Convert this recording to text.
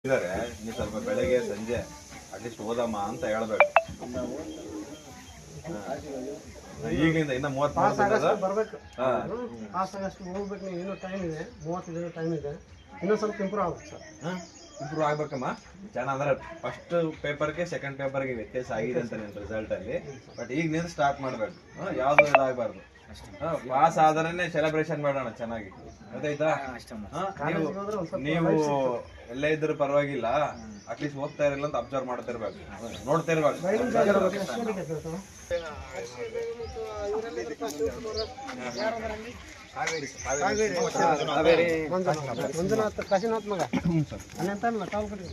ಇದ್ದಾರೆ ನೀವು ಸ್ವಲ್ಪ ಬೆಳಗ್ಗೆ ಸಂಜೆ ಅಟ್ಲೀಸ್ಟ್ ಓದಮ್ಮ ಅಂತ ಹೇಳ್ಬೇಕು. ಈಗಲಿಂದ ಇನ್ನ 30 ಬರ್ಬೇಕು, ಪಾಸ್ ಆಗಷ್ಟು ಹೋಗ್ಬೇಕು. ನೀವು ಇನ್ನೂ ಟೈಮ್ ಇದೆ, 30 ದಿನ ಟೈಮ್ ಇದೆ. ಇನ್ನೂ ಸ್ವಲ್ಪ ಇಂಪ್ರೂವ್ ಆಗುತ್ತೆ ಸರ್. ಇಂಪ್ರೂವ್ ಆಗ್ಬೇಕಮ್ಮ ಚೆನ್ನಾಗಿ. ಫಸ್ಟ್ ಪೇಪರ್ಗೆ ಸೆಕೆಂಡ್ ಪೇಪರ್ಗೆ ವ್ಯತ್ಯಾಸ ಆಗಿದೆ ಅಂತ ನಿನ್ನ ರಿಸಲ್ಟ್ ಅಲ್ಲಿ. ಬಟ್ ಈಗಲಿಂದ ಸ್ಟಾರ್ಟ್ ಮಾಡ್ಬೇಕು, ಯಾವ್ದು ಇದಾಗಬಾರ್ದು. ಪಾಸ್ ಆದ್ರೆ ಸೆಲೆಬ್ರೇಷನ್ ಮಾಡೋಣ ಚೆನ್ನಾಗಿ, ಗೊತ್ತಾಯ್ತಾ? ನೀವು ಎಲ್ಲೇ ಇದ್ರೂ ಪರವಾಗಿಲ್ಲ, ಅಟ್ಲೀಸ್ಟ್ ಹೋಗ್ತಾ ಇರಲಿಲ್ಲ ಅಂತ ಅಬ್ಸರ್ವ್ ಮಾಡ್ತಿರ್ಬೇಕು, ನೋಡ್ತಾ ಇರ್ಬೇಕು. ಮಂಜುನಾಥ್ ಕಾಶಿನಾಥ್ ಮಗ ಅಲ್ಲಂತ ಕಾಲ್ ಕೊಡಿ.